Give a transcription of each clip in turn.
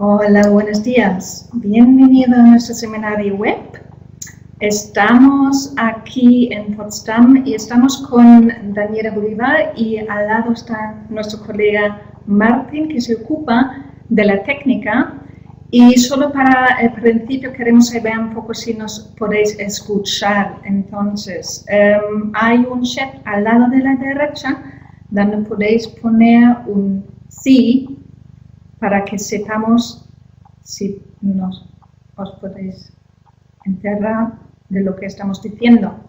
Hola, buenos días. Bienvenido a nuestro seminario web. Estamos aquí en Potsdam y estamos con Daniela Bolívar y al lado está nuestro colega Martín, que se ocupa de la técnica. Y solo para el principio queremos saber un poco si nos podéis escuchar. Entonces, hay un chat al lado de la derecha donde podéis poner un sí para que sepamos si os podéis enterar de lo que estamos diciendo.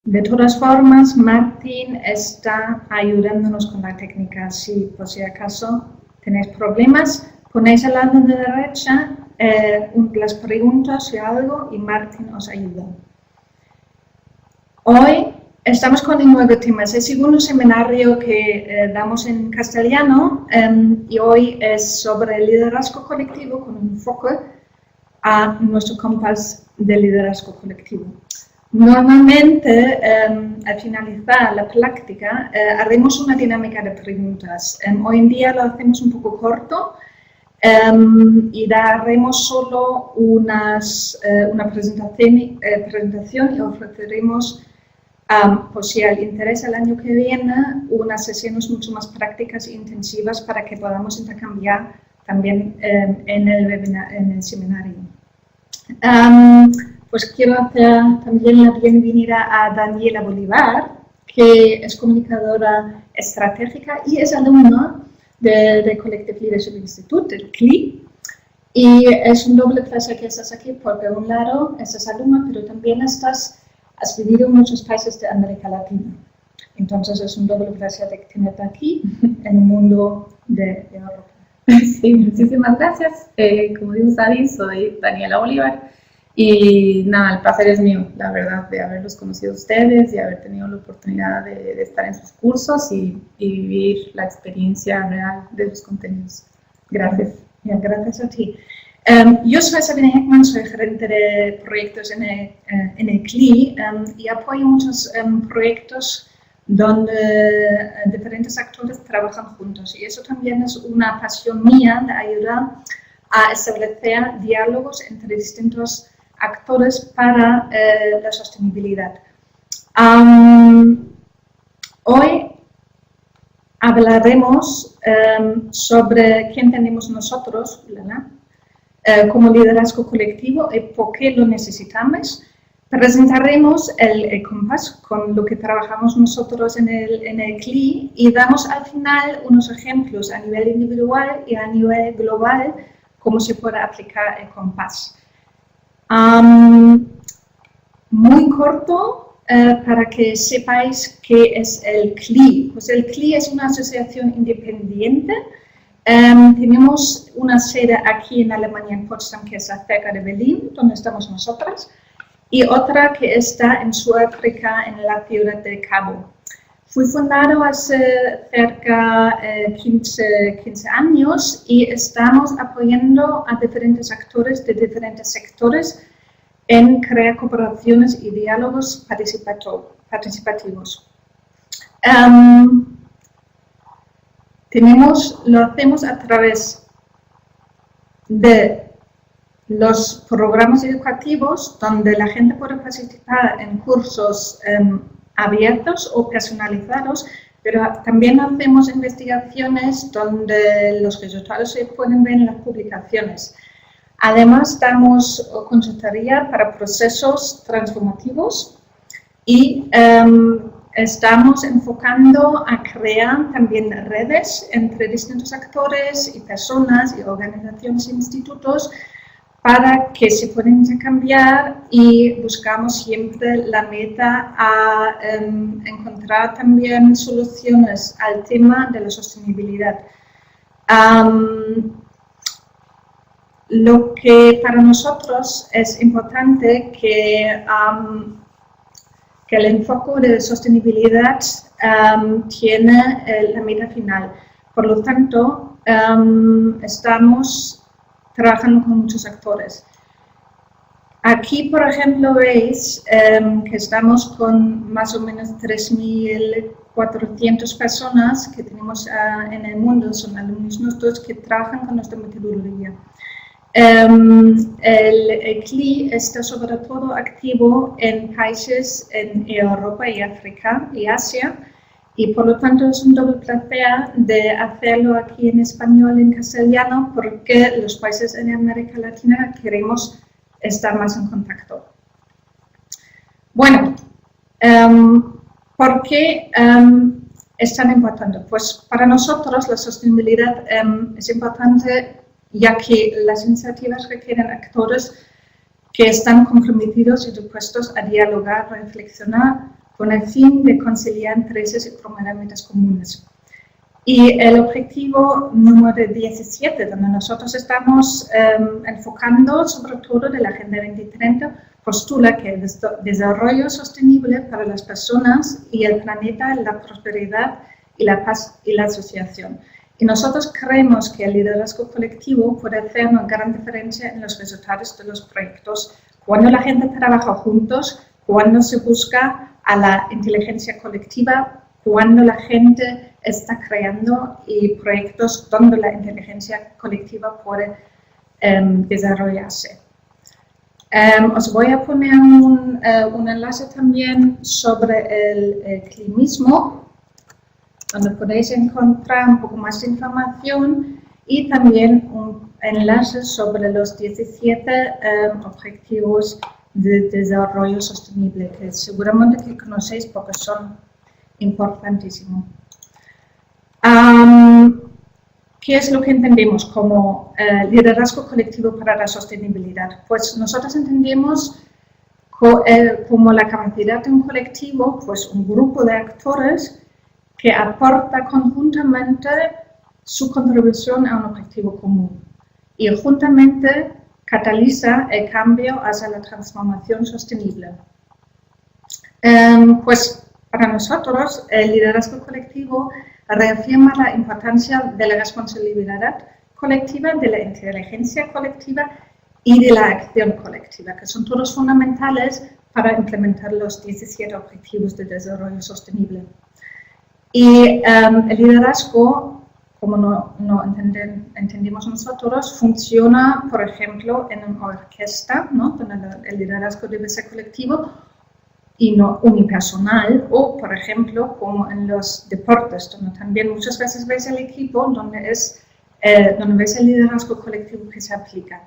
De todas formas, Martín está ayudándonos con la técnica. Si por si acaso tenéis problemas, ponéis al lado de la derecha las preguntas y algo y Martín os ayuda. Hoy estamos con un nuevo tema. Es el segundo seminario que damos en castellano y hoy es sobre el liderazgo colectivo con un enfoque a nuestro compás de liderazgo colectivo. Normalmente, al finalizar la práctica, haremos una dinámica de preguntas. Hoy en día lo hacemos un poco corto y daremos solo una presentación y ofreceremos, por si al interés el año que viene, unas sesiones mucho más prácticas e intensivas para que podamos intercambiar también en el seminario. Pues quiero hacer también la bienvenida a Daniela Bolívar, que es comunicadora estratégica y es alumna del Collective Leadership Institute, del CLI. Y es un doble placer que estás aquí, porque por un lado estás alumna, pero también has vivido en muchos países de América Latina. Entonces es un doble placer de tenerte aquí en el mundo de Europa. Sí, muchísimas gracias. Como dijo Sari, soy Daniela Bolívar. Y nada, el placer es mío, la verdad, de haberlos conocido a ustedes y haber tenido la oportunidad de estar en sus cursos y vivir la experiencia real de sus contenidos. Gracias. Bien, gracias a ti. Yo soy Sabine Heckmann, soy gerente de proyectos en el CLI y apoyo muchos proyectos donde diferentes actores trabajan juntos. Y eso también es una pasión mía de ayudar a establecer diálogos entre distintos actores para la sostenibilidad. Hoy hablaremos sobre qué entendemos nosotros como liderazgo colectivo y por qué lo necesitamos. Presentaremos el compás con lo que trabajamos nosotros en el CLI y damos al final unos ejemplos a nivel individual y a nivel global cómo se puede aplicar el compás. Muy corto para que sepáis qué es el CLI. Pues el CLI es una asociación independiente. Tenemos una sede aquí en Alemania, en Potsdam, que está cerca de Berlín, donde estamos nosotras, y otra que está en Sudáfrica, en la ciudad de Cabo. Fui fundado hace cerca de 15 años y estamos apoyando a diferentes actores de diferentes sectores en crear cooperaciones y diálogos participativos. Lo hacemos a través de los programas educativos donde la gente puede participar en cursos abiertos o personalizados, pero también hacemos investigaciones donde los resultados se pueden ver en las publicaciones. Además, damos consultoría para procesos transformativos y estamos enfocando a crear también redes entre distintos actores y personas y organizaciones e institutos para que se puedan intercambiar y buscamos siempre la meta a encontrar también soluciones al tema de la sostenibilidad. Lo que para nosotros es importante que el enfoque de sostenibilidad tiene la meta final. Por lo tanto, estamos trabajando con muchos actores. Aquí, por ejemplo, veis que estamos con más o menos 3.400 personas que tenemos en el mundo, son alumnos nuestros que trabajan con nuestra metodología. El CLI está sobre todo activo en países en Europa y África y Asia, y por lo tanto es un doble placer de hacerlo aquí en español y en castellano, porque los países en América Latina queremos estar más en contacto. Bueno, ¿por qué es tan importante? Pues para nosotros la sostenibilidad es importante, ya que las iniciativas requieren actores que están comprometidos y dispuestos a dialogar, reflexionar, con el fin de conciliar intereses y promover metas comunes. Y el objetivo número 17, donde nosotros estamos enfocando sobre todo de la Agenda 2030, postula que el desarrollo sostenible para las personas y el planeta, la prosperidad y la paz y la asociación. Y nosotros creemos que el liderazgo colectivo puede hacer una gran diferencia en los resultados de los proyectos cuando la gente trabaja juntos, cuando se busca a la inteligencia colectiva, cuando la gente está creando proyectos donde la inteligencia colectiva puede desarrollarse. Os voy a poner un enlace también sobre el climismo, donde podéis encontrar un poco más de información, y también un enlace sobre los 17 objetivos de desarrollo sostenible, que seguramente que conocéis porque son importantísimos. ¿Qué es lo que entendemos como liderazgo colectivo para la sostenibilidad? Pues nosotros entendemos como la capacidad de un colectivo, pues un grupo de actores que aporta conjuntamente su contribución a un objetivo común y juntamente cataliza el cambio hacia la transformación sostenible. Pues para nosotros el liderazgo colectivo reafirma la importancia de la responsabilidad colectiva, de la inteligencia colectiva y de la acción colectiva, que son todos fundamentales para implementar los 17 objetivos de desarrollo sostenible. Y el liderazgo, como no entendimos nosotros, funciona, por ejemplo, en una orquesta, ¿no? Donde el liderazgo debe ser colectivo y no unipersonal, o, por ejemplo, como en los deportes, donde también muchas veces ves el equipo, donde ves el liderazgo colectivo que se aplica.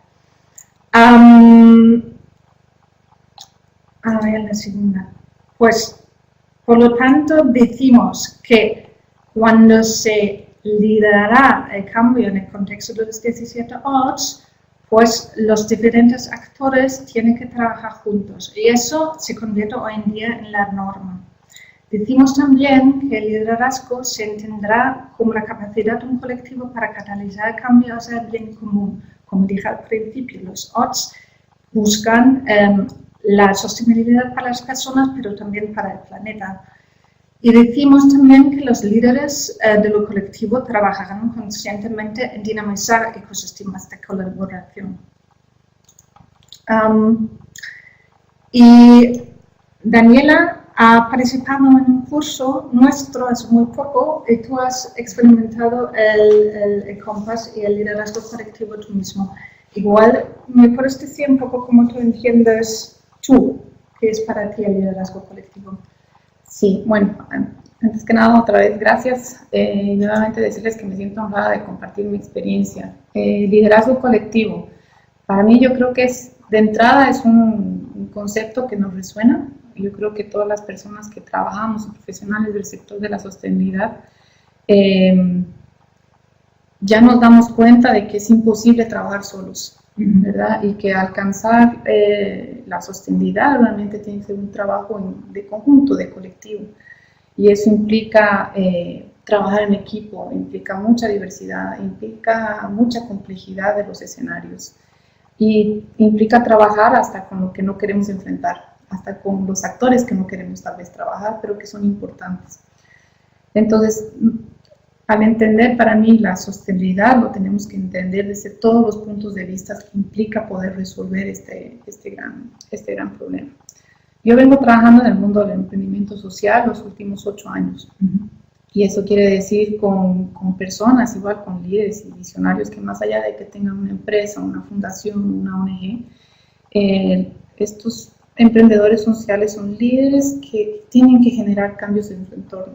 A ver, la segunda. Pues, por lo tanto, decimos que cuando se liderará el cambio en el contexto de los 17 odds, pues los diferentes actores tienen que trabajar juntos, y eso se convierte hoy en día en la norma. Decimos también que el liderazgo se entenderá como la capacidad de un colectivo para catalizar el cambio hacia el bien común. Como dije al principio, los odds buscan la sostenibilidad para las personas, pero también para el planeta. Y decimos también que los líderes de lo colectivo trabajarán conscientemente en dinamizar ecosistemas de colaboración. Y Daniela ha participado en un curso nuestro hace muy poco, y tú has experimentado el compás y el liderazgo colectivo tú mismo. Igual, ¿me puedes decir un poco cómo tú entiendes qué es para ti el liderazgo colectivo? Sí, bueno, antes que nada, otra vez, gracias. Nuevamente decirles que me siento honrada de compartir mi experiencia. Liderazgo colectivo, para mí yo creo que de entrada es un concepto que nos resuena. Yo creo que todas las personas que trabajamos, profesionales del sector de la sostenibilidad, ya nos damos cuenta de que es imposible trabajar solos, ¿verdad? Y que alcanzar la sostenibilidad realmente tiene que ser un trabajo de conjunto, de colectivo. Y eso implica trabajar en equipo, implica mucha diversidad, implica mucha complejidad de los escenarios. Y implica trabajar hasta con lo que no queremos enfrentar, hasta con los actores que no queremos tal vez trabajar, pero que son importantes. Entonces, al entender para mí la sostenibilidad, lo tenemos que entender desde todos los puntos de vista que implica poder resolver este gran problema. Yo vengo trabajando en el mundo del emprendimiento social los últimos 8 años. Y eso quiere decir con personas, igual con líderes y visionarios que más allá de que tengan una empresa, una fundación, una ONG, estos emprendedores sociales son líderes que tienen que generar cambios en su entorno.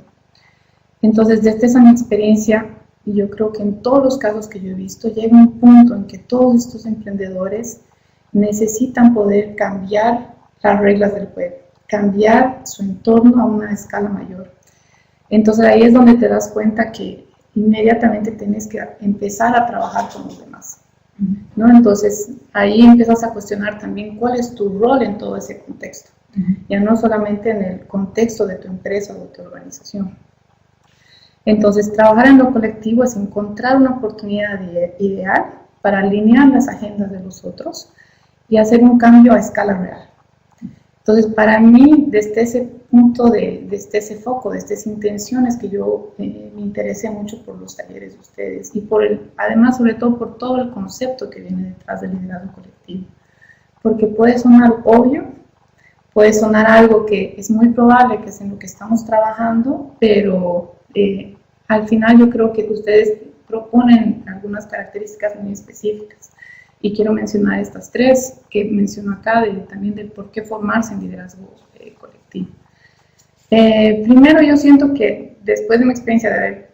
Entonces, desde esa mi experiencia, y yo creo que en todos los casos que yo he visto, llega un punto en que todos estos emprendedores necesitan poder cambiar las reglas del juego, cambiar su entorno a una escala mayor. Entonces ahí es donde te das cuenta que inmediatamente tienes que empezar a trabajar con los demás, ¿no? Entonces ahí empiezas a cuestionar también cuál es tu rol en todo ese contexto, ya no solamente en el contexto de tu empresa o de tu organización. Entonces trabajar en lo colectivo es encontrar una oportunidad ideal para alinear las agendas de los otros y hacer un cambio a escala real. Entonces, para mí, desde ese punto, desde ese foco, desde esas intenciones que yo me interesé mucho por los talleres de ustedes y además, sobre todo, por todo el concepto que viene detrás del liderazgo colectivo. Porque puede sonar obvio, puede sonar algo que es muy probable que es en lo que estamos trabajando, pero al final yo creo que ustedes proponen algunas características muy específicas. Y quiero mencionar estas 3 que menciono acá, también del por qué formarse en liderazgo colectivo. Primero, yo siento que después de mi experiencia de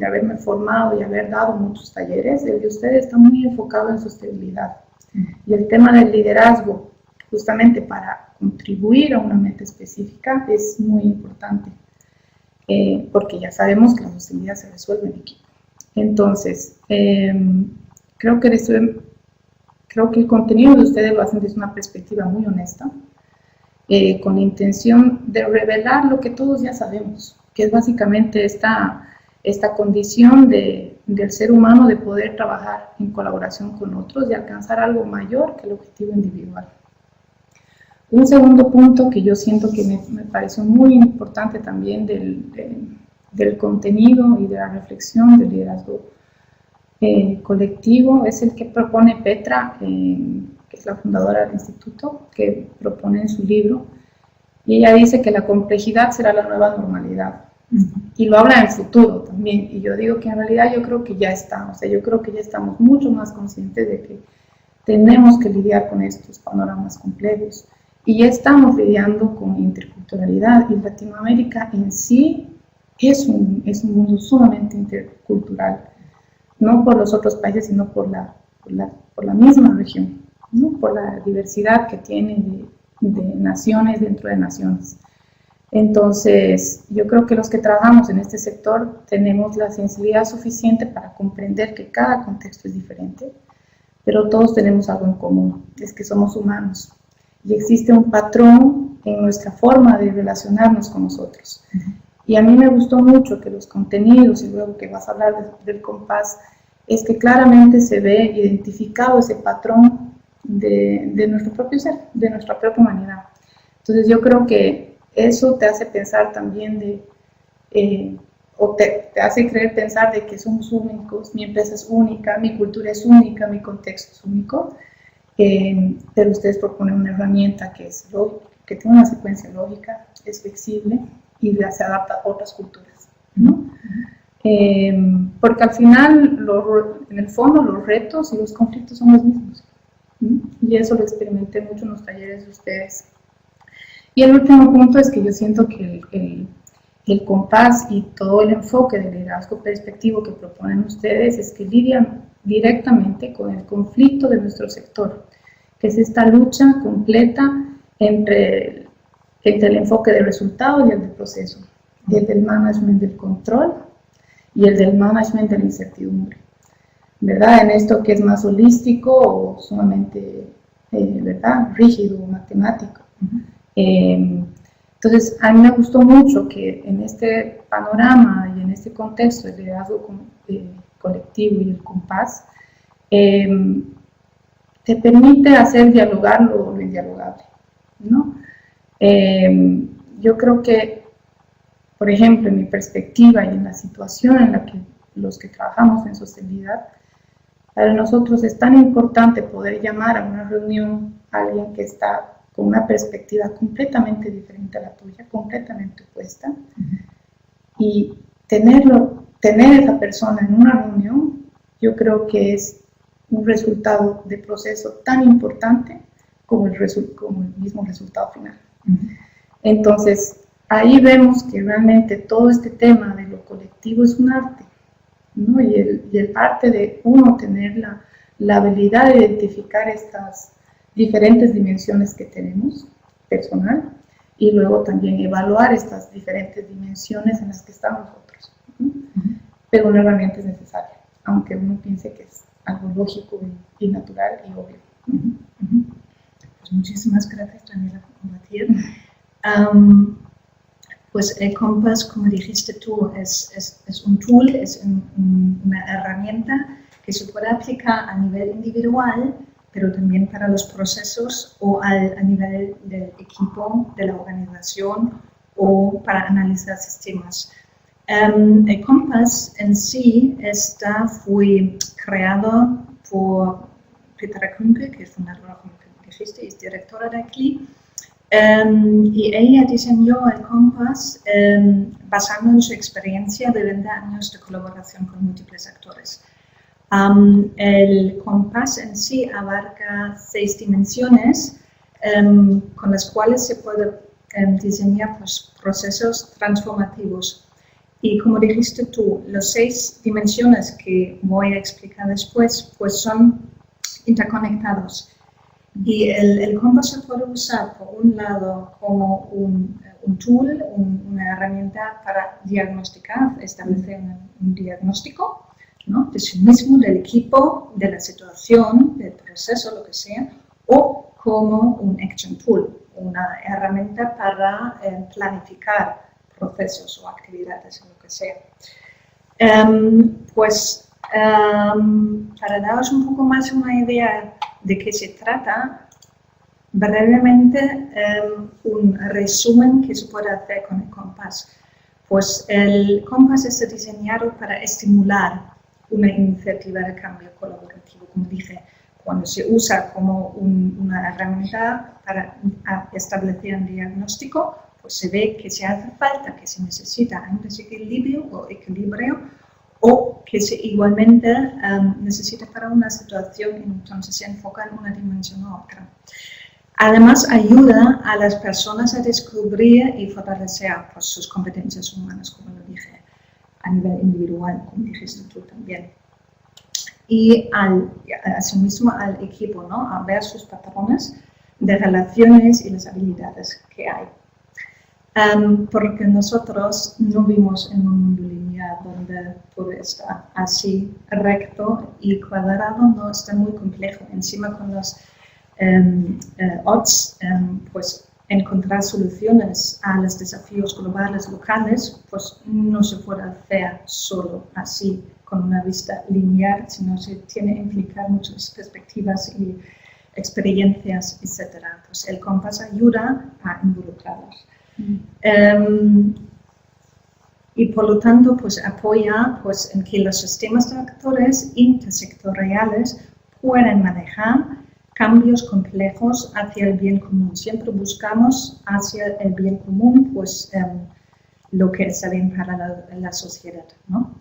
haberme formado y haber dado muchos talleres, el de ustedes está muy enfocado en sostenibilidad. Y el tema del liderazgo, justamente para contribuir a una meta específica, es muy importante, porque ya sabemos que la sostenibilidad se resuelve en equipo. Entonces, creo que el contenido de ustedes lo hacen desde una perspectiva muy honesta, con la intención de revelar lo que todos ya sabemos, que es básicamente esta condición del ser humano de poder trabajar en colaboración con otros y alcanzar algo mayor que el objetivo individual. Un segundo punto que yo siento que me pareció muy importante también del contenido y de la reflexión del liderazgo colectivo es el que propone Petra, que es la fundadora del instituto, que propone en su libro, y ella dice que la complejidad será la nueva normalidad, y lo habla en futuro también, y yo digo que en realidad yo creo que ya estamos, yo creo que ya estamos mucho más conscientes de que tenemos que lidiar con estos panoramas complejos, y ya estamos lidiando con interculturalidad, y Latinoamérica en sí es un mundo sumamente intercultural, no por los otros países, sino por la misma región, ¿no? Por la diversidad que tiene de naciones dentro de naciones. Entonces, yo creo que los que trabajamos en este sector tenemos la sensibilidad suficiente para comprender que cada contexto es diferente, pero todos tenemos algo en común, es que somos humanos y existe un patrón en nuestra forma de relacionarnos con nosotros. Y a mí me gustó mucho que los contenidos, y luego que vas a hablar del compás, es que claramente se ve identificado ese patrón de nuestro propio ser, de nuestra propia humanidad. Entonces yo creo que eso te hace pensar también o te hace pensar de que somos únicos, mi empresa es única, mi cultura es única, mi contexto es único, pero ustedes proponen una herramienta que es lógica, que tiene una secuencia lógica, es flexible y se adapta a otras culturas, ¿no? Porque al final, en el fondo, los retos y los conflictos son los mismos, ¿no? Y eso lo experimenté mucho en los talleres de ustedes. Y el último punto es que yo siento que el compás y todo el enfoque del liderazgo perspectivo que proponen ustedes es que lidian directamente con el conflicto de nuestro sector, que es esta lucha completa entre el enfoque del resultado y el del proceso, el del management del control y el del management de la incertidumbre, ¿verdad? En esto que es más holístico o sumamente, ¿verdad?, rígido o matemático. Entonces, a mí me gustó mucho que en este panorama y en este contexto del liderazgo colectivo y el compás, te permite hacer dialogar lo indialogable, ¿no? Yo creo que, por ejemplo, en mi perspectiva y en la situación en la que los que trabajamos en sostenibilidad, para nosotros es tan importante poder llamar a una reunión a alguien que está con una perspectiva completamente diferente a la tuya, completamente opuesta, y tener esa persona en una reunión, yo creo que es un resultado de proceso tan importante como el mismo resultado final. Entonces, ahí vemos que realmente todo este tema de lo colectivo es un arte, ¿no? Y el arte de uno tener la habilidad de identificar estas diferentes dimensiones que tenemos, personal, y luego también evaluar estas diferentes dimensiones en las que estamos nosotros. Pero una herramienta es necesaria, aunque uno piense que es algo lógico y natural y obvio. Pues muchísimas gracias, Daniela, por compartir. Pues el Compass, como dijiste tú, es un tool, es una herramienta que se puede aplicar a nivel individual, pero también para los procesos o a nivel del equipo, de la organización o para analizar sistemas. El Compass en sí fue creado por Petra Kuhnke, que es fundadora, como dijiste, y es directora de aquí. Y ella diseñó el Compass basando en su experiencia de 20 años de colaboración con múltiples actores. El Compass en sí abarca 6 dimensiones con las cuales se puede diseñar procesos transformativos. Y como dijiste tú, las 6 dimensiones que voy a explicar después pues son interconectados. Y el Compass se puede usar por un lado como un tool, una herramienta para diagnosticar, establecer un diagnóstico, ¿no? De sí mismo, del equipo, de la situación, del proceso, lo que sea, o como un action tool, una herramienta para planificar procesos o actividades o lo que sea. Para daros un poco más una idea de qué se trata, brevemente un resumen que se puede hacer con el Compass. Pues el Compass está diseñado para estimular una iniciativa de cambio colaborativo, como dije, cuando se usa como una herramienta para establecer un diagnóstico, pues se ve que se hace falta, que se necesita un desequilibrio o equilibrio, o que se igualmente necesita para una situación, entonces se enfoca en una dimensión u otra. Además, ayuda a las personas a descubrir y fortalecer pues, sus competencias humanas, como lo dije, a nivel individual, como dijiste tú también. Y asimismo al equipo, ¿no? A ver sus patrones de relaciones y las habilidades que hay. Porque nosotros no vivimos en un mundo lineal donde todo está así recto y cuadrado, no, está muy complejo. Encima con los odds, pues encontrar soluciones a los desafíos globales locales, pues no se puede hacer solo así con una vista lineal, sino se tiene que implicar muchas perspectivas y experiencias, etc. Pues el Compass ayuda a involucrarlas. Y por lo tanto pues apoya pues, en que los sistemas de actores intersectoriales puedan manejar cambios complejos hacia el bien común. Siempre buscamos hacia el bien común pues, lo que está bien para la sociedad, ¿no?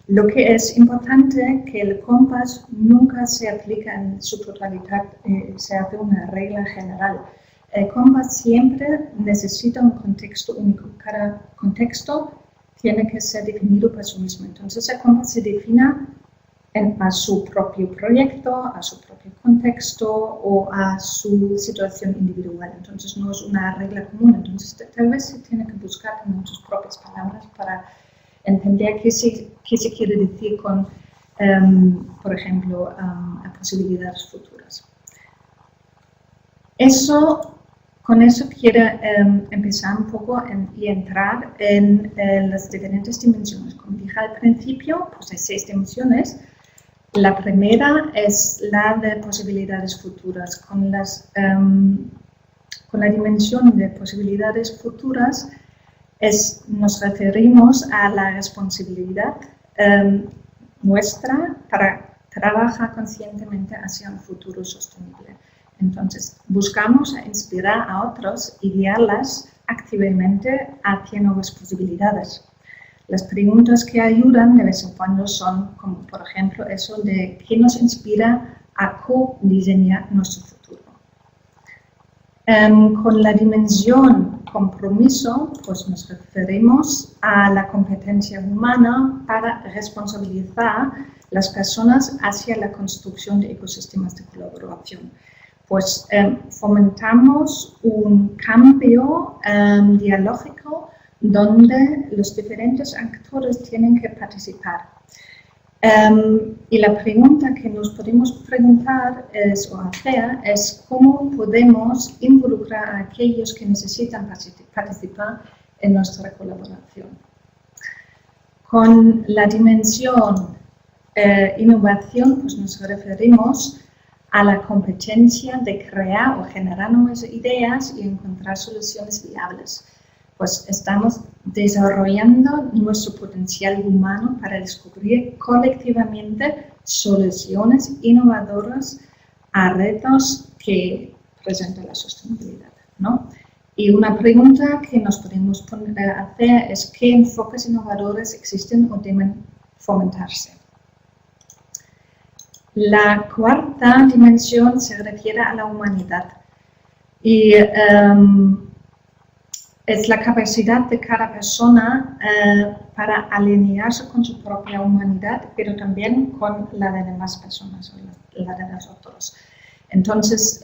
Lo que es importante que el Compass nunca se aplica en su totalidad, se hace una regla general. El Compass siempre necesita un contexto único. Cada contexto tiene que ser definido por sí mismo. Entonces el Compass se define a su propio proyecto, a su propio contexto o a su situación individual. Entonces no es una regla común. Entonces tal vez se tiene que buscar en sus propias palabras para entender qué se quiere decir con, por ejemplo, posibilidades futuras. Con eso quiero empezar un poco y entrar en las diferentes dimensiones. Como dije al principio, pues hay 6 dimensiones. La primera es la de posibilidades futuras. Con la dimensión de posibilidades futuras, nos referimos a la responsabilidad nuestra para trabajar conscientemente hacia un futuro sostenible. Entonces, buscamos inspirar a otros y guiarlas activamente hacia nuevas posibilidades. Las preguntas que ayudan de vez en cuando son, como por ejemplo, eso de qué nos inspira a co-diseñar nuestro futuro. Con la dimensión compromiso, pues nos referimos a la competencia humana para responsabilizar las personas hacia la construcción de ecosistemas de colaboración. Pues fomentamos un cambio dialógico donde los diferentes actores tienen que participar. Y la pregunta que nos podemos preguntar es cómo podemos involucrar a aquellos que necesitan participar en nuestra colaboración. Con la dimensión innovación, pues nos referimos a la competencia de crear o generar nuevas ideas y encontrar soluciones viables. Pues estamos desarrollando nuestro potencial humano para descubrir colectivamente soluciones innovadoras a retos que presenta la sostenibilidad, ¿no? Y una pregunta que nos podemos hacer es qué enfoques innovadores existen o deben fomentarse. La cuarta dimensión se refiere a la humanidad y es la capacidad de cada persona para alinearse con su propia humanidad, pero también con la de demás personas, o la de nosotros. Entonces,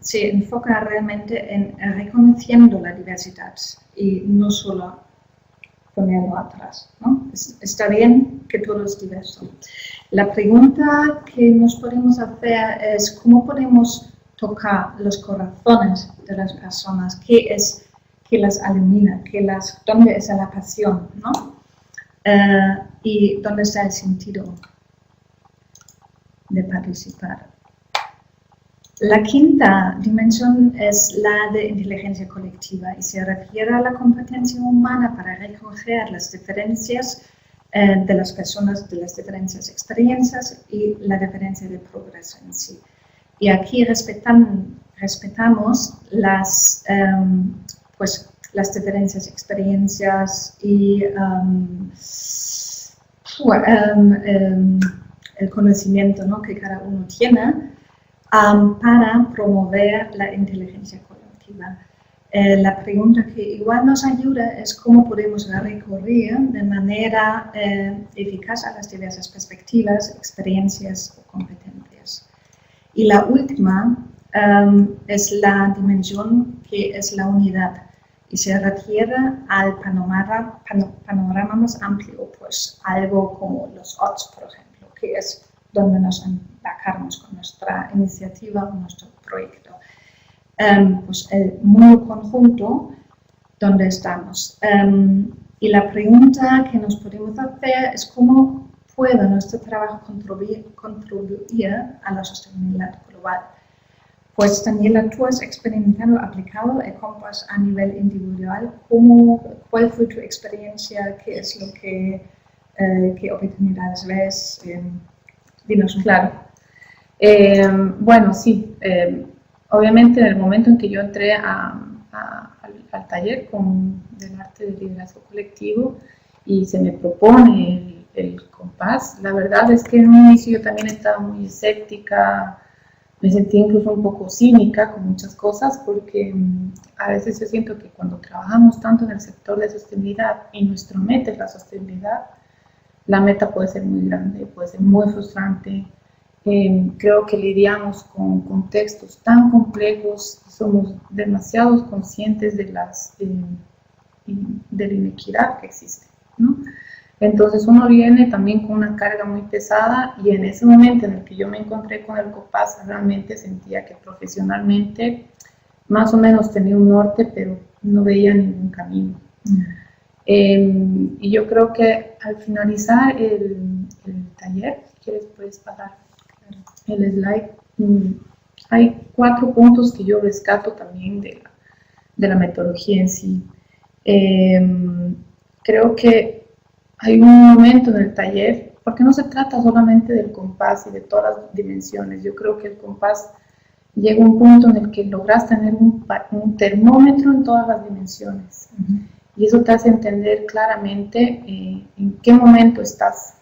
se enfoca realmente en reconociendo la diversidad y no solo ponerlo atrás, ¿no? Está bien que todo es diverso. La pregunta que nos podemos hacer es cómo podemos tocar los corazones de las personas, qué es que las ilumina, dónde está la pasión, ¿no? Y dónde está el sentido de participar. La quinta dimensión es la de inteligencia colectiva y se refiere a la competencia humana para recoger las diferencias de las personas, de las diferentes experiencias y la diferencia de progreso en sí. Y aquí respetamos las diferentes experiencias y el conocimiento, ¿no?, que cada uno tiene para promover la inteligencia colectiva. La pregunta que igual nos ayuda es cómo podemos recurrir de manera eficaz a las diversas perspectivas, experiencias o competencias. Y la última es la dimensión que es la unidad y se refiere al panorama más amplio, pues algo como los odds, por ejemplo, que es donde nos embarcamos con nuestra iniciativa o nuestro proyecto. Pues el mundo conjunto donde estamos. Y la pregunta que nos podemos hacer es cómo puede nuestro trabajo contribuir a la sostenibilidad global. Pues Daniela, tú has experimentado, aplicado el Compass a nivel individual. ¿Cuál fue tu experiencia? ¿Qué es lo que, qué oportunidades ves? Dinos un poco. Claro. Bueno, sí. Obviamente en el momento en que yo entré al taller del arte del liderazgo colectivo y se me propone el compás, la verdad es que en un inicio yo también estaba muy escéptica, me sentí incluso un poco cínica con muchas cosas porque a veces yo siento que cuando trabajamos tanto en el sector de sostenibilidad y nuestra meta es la sostenibilidad, la meta puede ser muy grande, puede ser muy frustrante. Creo que lidiamos con contextos tan complejos y somos demasiado conscientes de la inequidad que existe, ¿no? Entonces uno viene también con una carga muy pesada y en ese momento en el que yo me encontré con el Compass realmente sentía que profesionalmente más o menos tenía un norte, pero no veía ningún camino. Y yo creo que al finalizar el taller, si quieres puedes pasar el slide, hay 4 puntos que yo rescato también de la metodología en sí. Creo que hay un momento en el taller, porque no se trata solamente del compás y de todas las dimensiones. Yo creo que el compás llega a un punto en el que logras tener un termómetro en todas las dimensiones. Y eso te hace entender claramente en qué momento estás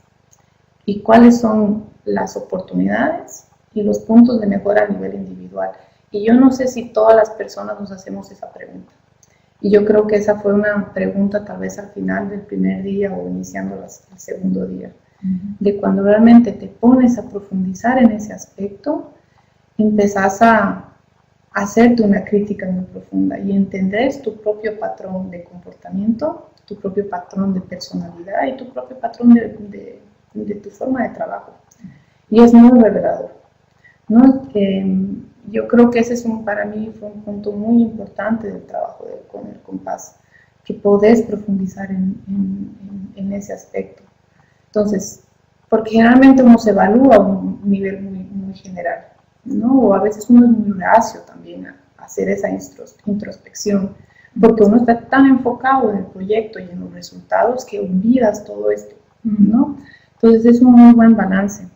y cuáles son las oportunidades y los puntos de mejora a nivel individual. Y yo no sé si todas las personas nos hacemos esa pregunta. Y yo creo que esa fue una pregunta tal vez al final del primer día o iniciando el segundo día. De cuando realmente te pones a profundizar en ese aspecto, empezás a hacerte una crítica muy profunda y entender tu propio patrón de comportamiento, tu propio patrón de personalidad y tu propio patrón de tu forma de trabajo. Y es muy revelador, ¿no? Yo creo que ese para mí fue un punto muy importante del trabajo con el compás, que podés profundizar en ese aspecto. Entonces, porque generalmente uno se evalúa a un nivel muy general, ¿no? O a veces uno es muy reacio también a hacer esa introspección, porque uno está tan enfocado en el proyecto y en los resultados que olvidas todo esto, ¿no? Entonces es un muy buen balance.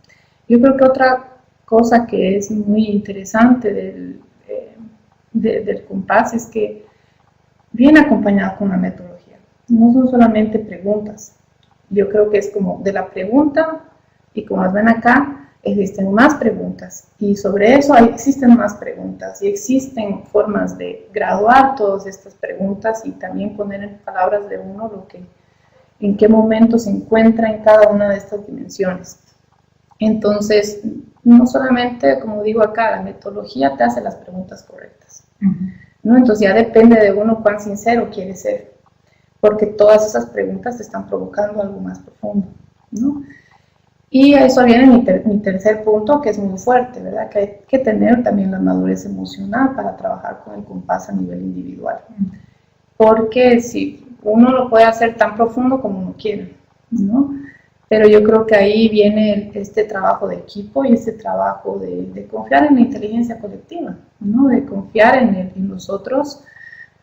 Yo creo que otra cosa que es muy interesante del compás es que viene acompañado con una metodología. No son solamente preguntas. Yo creo que es como de la pregunta, y como las ven acá, existen más preguntas. Y sobre eso existen más preguntas. Y existen formas de graduar todas estas preguntas y también poner en palabras de uno en qué momento se encuentra en cada una de estas dimensiones. Entonces, no solamente, como digo acá, la metodología te hace las preguntas correctas, ¿no? Entonces ya depende de uno cuán sincero quiere ser, porque todas esas preguntas te están provocando algo más profundo, ¿no? Y a eso viene mi tercer punto, que es muy fuerte, ¿verdad? Que hay que tener también la madurez emocional para trabajar con el compás a nivel individual, porque si uno lo puede hacer tan profundo como uno quiere, ¿no? Pero yo creo que ahí viene este trabajo de equipo y este trabajo de confiar en la inteligencia colectiva, ¿no? De confiar en nosotros,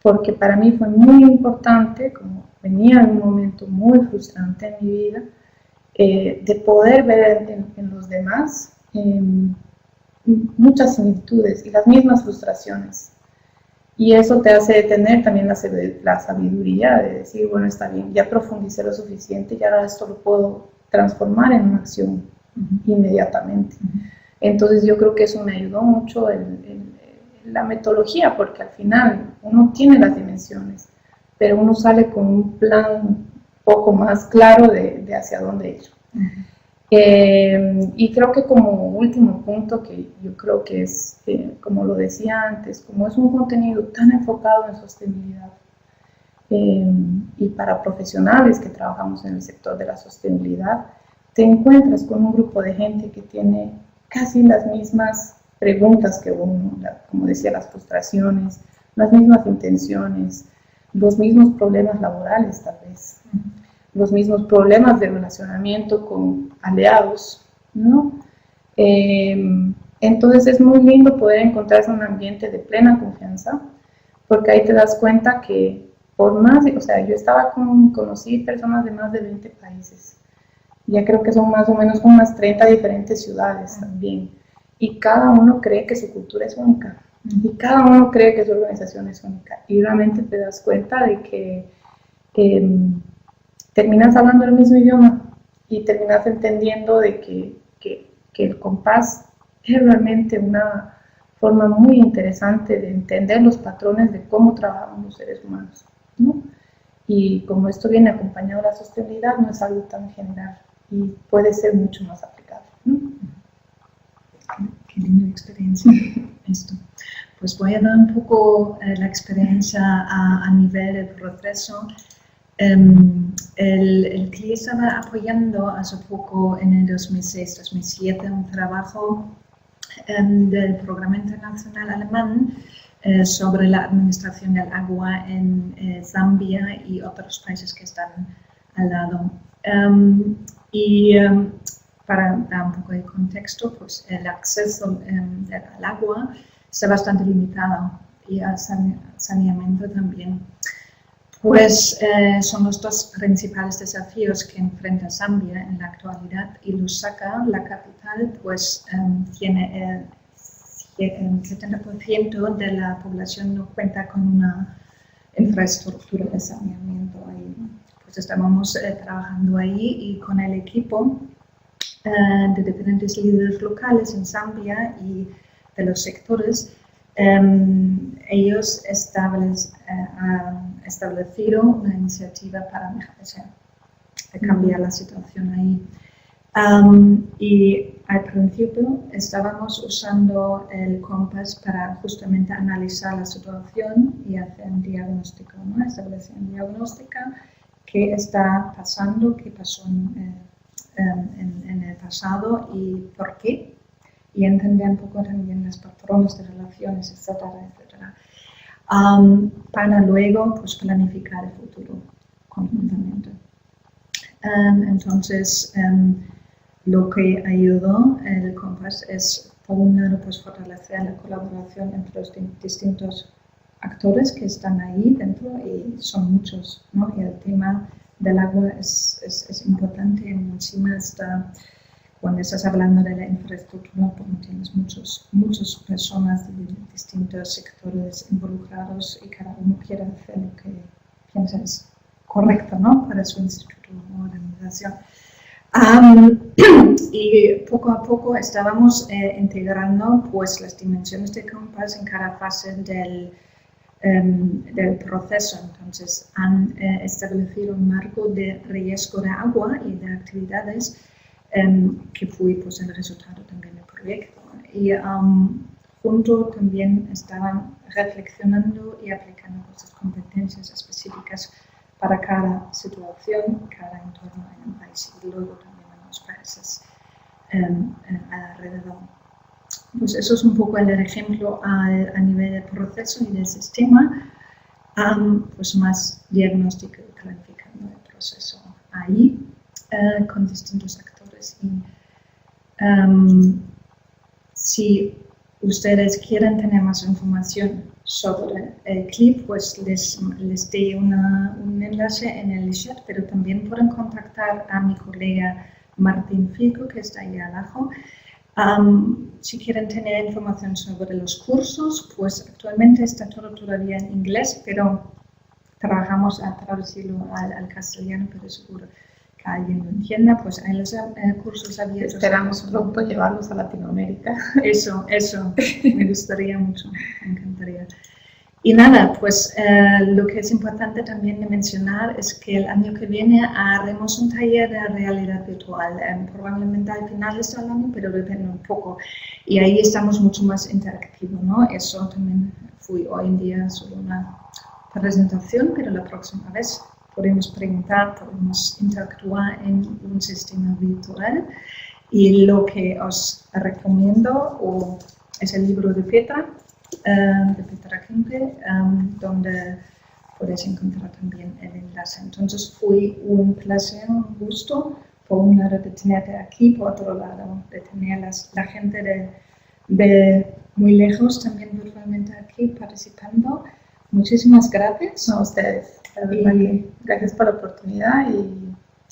porque para mí fue muy importante, como venía en un momento muy frustrante en mi vida, de poder ver en los demás muchas similitudes y las mismas frustraciones. Y eso te hace tener también la sabiduría de decir, bueno, está bien, ya profundicé lo suficiente y ahora esto lo puedo transformar en una acción inmediatamente. Entonces yo creo que eso me ayudó mucho la metodología, porque al final uno tiene las dimensiones, pero uno sale con un plan poco más claro de hacia dónde ir. Y creo que como último punto, que yo creo que es, como lo decía antes, como es un contenido tan enfocado en sostenibilidad, y para profesionales que trabajamos en el sector de la sostenibilidad, te encuentras con un grupo de gente que tiene casi las mismas preguntas que uno, como decía, las frustraciones, las mismas intenciones, los mismos problemas laborales tal vez, los mismos problemas de relacionamiento con aliados, ¿no? Entonces es muy lindo poder encontrarse en un ambiente de plena confianza, porque ahí te das cuenta que por más, o sea, yo conocí personas de más de 20 países, ya creo que son más o menos como unas 30 diferentes ciudades también, y cada uno cree que su cultura es única, y cada uno cree que su organización es única, y realmente te das cuenta de que terminas hablando el mismo idioma, y terminas entendiendo de que el compás es realmente una forma muy interesante de entender los patrones de cómo trabajamos los seres humanos, ¿no? Y como esto viene acompañado de la sostenibilidad, no es algo tan general y puede ser mucho más aplicable, ¿no? Qué linda experiencia esto. Pues voy a dar un poco la experiencia a nivel del proceso. El CLI estaba apoyando hace poco, en el 2006-2007, un trabajo del Programa Internacional Alemán sobre la administración del agua en Zambia y otros países que están al lado. Para dar un poco de contexto, pues el acceso al agua está bastante limitado y al saneamiento también. Pues son los dos principales desafíos que enfrenta Zambia en la actualidad, y Lusaka, la capital, pues tiene el 70% de la población no cuenta con una infraestructura de saneamiento. Ahí, pues estábamos trabajando ahí, y con el equipo de diferentes líderes locales en Zambia y de los sectores, ellos han establecido una iniciativa para cambiar la situación ahí. Y al principio estábamos usando el compás para justamente analizar la situación y hacer un diagnóstico, ¿no? Establecer un diagnóstico, qué está pasando, qué pasó en el pasado y por qué, y entender un poco también los patrones de relaciones, etcétera, etcétera, para luego pues planificar el futuro conjuntamente. Entonces, lo que ayudó el compás es, por un lado, pues fortalecer la colaboración entre los distintos actores que están ahí dentro, y son muchos, ¿no? Y el tema del agua es importante, y encima está, cuando estás hablando de la infraestructura, porque tienes muchas personas de distintos sectores involucrados, y cada uno quiere hacer lo que piensa es correcto, ¿no? Para su instituto o organización. Y poco a poco estábamos integrando pues las dimensiones de compás en cada fase del proceso. Entonces han establecido un marco de riesgo de agua y de actividades que fue pues el resultado también del proyecto. Y junto también estaban reflexionando y aplicando estas competencias específicas para cada situación, cada entorno en el país, y luego también en los países alrededor. Pues eso es un poco el ejemplo a nivel del proceso y del sistema, pues más diagnóstico y planificando el proceso ahí con distintos actores. Y si ustedes quieren tener más información sobre el clip, pues les doy un enlace en el chat, pero también pueden contactar a mi colega Martín Fico, que está ahí abajo. Si quieren tener información sobre los cursos, pues actualmente está todo todavía en inglés, pero trabajamos a traducirlo al castellano, pero seguro que alguien lo entienda. Pues hay los cursos abiertos. Esperamos pronto llevarlos a Latinoamérica. Eso, me gustaría mucho, me encantaría. Y nada, pues lo que es importante también de mencionar es que el año que viene haremos un taller de realidad virtual, probablemente al final de este año, pero depende un poco. Y ahí estamos mucho más interactivos, ¿no? Eso también fue hoy en día solo una presentación, pero la próxima vez podemos preguntar, podemos interactuar en un sistema virtual. Y lo que os recomiendo es el libro de Petra Kempe, donde podéis encontrar también el enlace. Entonces fue un placer, un gusto, por un lado de tenerte aquí, por otro lado de tener la gente de muy lejos también virtualmente aquí participando. Muchísimas gracias a ustedes. Gracias por la oportunidad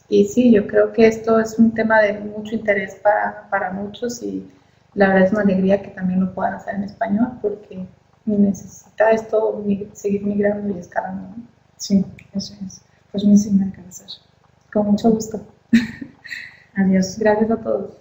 y sí, yo creo que esto es un tema de mucho interés para muchos, y la verdad es una alegría que también lo puedan hacer en español, porque necesita esto seguir migrando y escalando, ¿no? Sí, eso es. Pues muchísimas gracias. Con mucho gusto. Adiós. Gracias a todos.